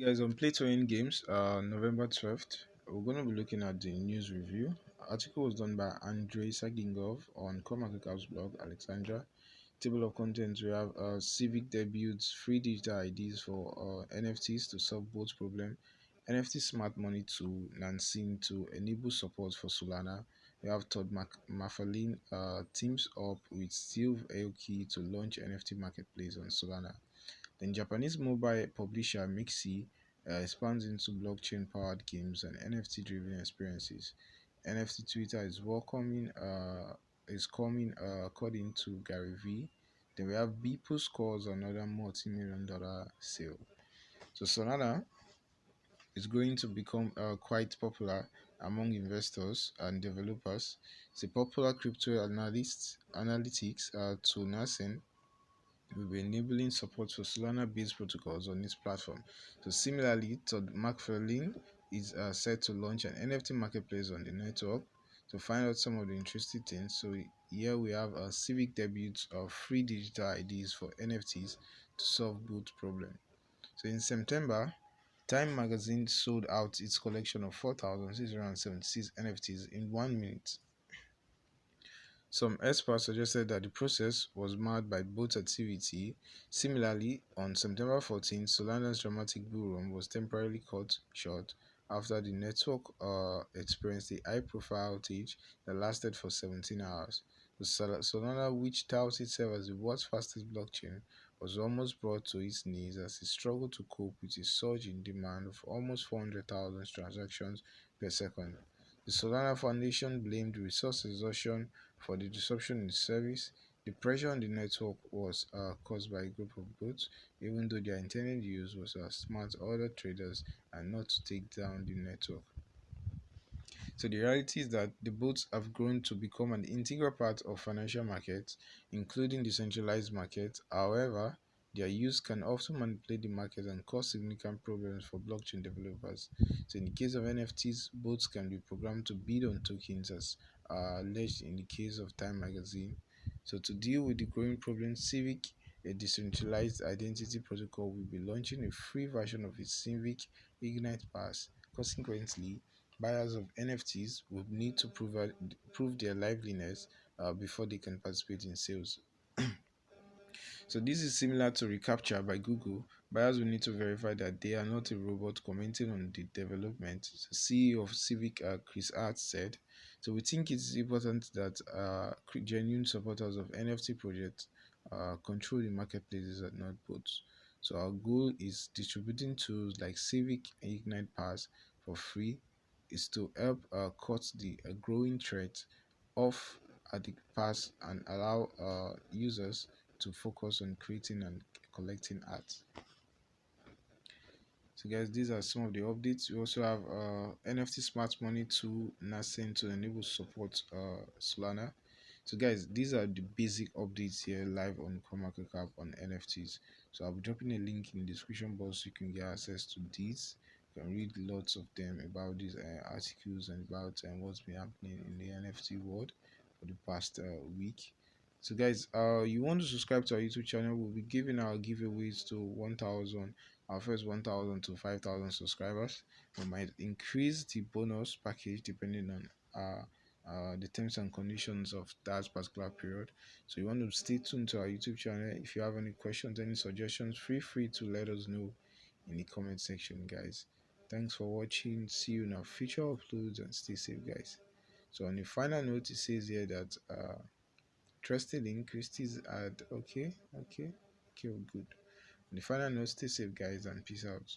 Guys, on Play to Earn Games, November 12th, we're going to be looking at the news review. Article was done by Andrei Sagingov on CoinMarketCap's blog, Alexandria. Table of contents, we have civic debuts, free digital IDs for NFTs to solve both problem, NFT smart money to Nancy to enable support for Solana. We have Todd Mafalin teams up with Steve Aoki to launch NFT marketplace on Solana. Then Japanese mobile publisher Mixi expands into blockchain-powered games and NFT-driven experiences. NFT Twitter is coming according to Gary V. Then we have Beeple scores another multi-million dollar sale. So Solana is going to become quite popular among investors and developers. It's a popular crypto analytics to nascent will be enabling support for Solana-based protocols on its platform. So similarly, Todd McFarlane is set to launch an NFT marketplace on the network. To find out some of the interesting things, so here we have a civic debut of free digital IDs for NFTs to solve both problems. So in September, Time magazine sold out its collection of 4,676 NFTs in 1 minute. Some experts suggested that the process was marred by both activity. Similarly, on September 14, Solana's dramatic bull run was temporarily cut short after the network experienced a high-profile outage that lasted for 17 hours. The Solana, which touts itself as the world's fastest blockchain, was almost brought to its knees as it struggled to cope with a surge in demand of almost 400,000 transactions per second. The Solana Foundation blamed resource exhaustion for the disruption in the service. The pressure on the network was caused by a group of bots, even though their intended use was to smart other traders and not to take down the network. So the reality is that the bots have grown to become an integral part of financial markets, including decentralized markets. However, their use can often manipulate the market and cause significant problems for blockchain developers. So in the case of NFTs, bots can be programmed to bid on tokens as alleged in the case of Time magazine. So to deal with the growing problem, Civic, a decentralized identity protocol, will be launching a free version of its Civic Ignite Pass. Consequently, buyers of NFTs would need to prove their liveliness before they can participate in sales. So this is similar to reCAPTCHA by Google. Buyers will need to verify that they are not a robot commenting on the development. The CEO of Civic, Chris Hart, said. So we think it's important that genuine supporters of NFT projects control the marketplaces and not bots. So our goal is distributing tools like Civic Ignite Pass for free is to help cut the growing threat of at the pass and allow users to focus on creating and collecting art. So guys, these are some of the updates. We also have NFT smart money to nascent to enable support Solana. So guys, these are the basic updates here live on CoinMarketCap on NFTs. So I'll be dropping a link in the description box so you can get access to these. You can read lots of them about these articles and about what's been happening in the NFT world for the past week. So guys, you want to subscribe to our YouTube channel, we'll be giving our giveaways to 1,000, our first 1,000 to 5,000 subscribers. We might increase the bonus package depending on the terms and conditions of that particular period. So you want to stay tuned to our YouTube channel. If you have any questions, any suggestions, feel free to let us know in the comment section, guys. Thanks for watching. See you in our future uploads and stay safe, guys. So on the final note, it says here that trusted in Christie's ad. Okay, good. On the final note, stay safe, guys, and peace out.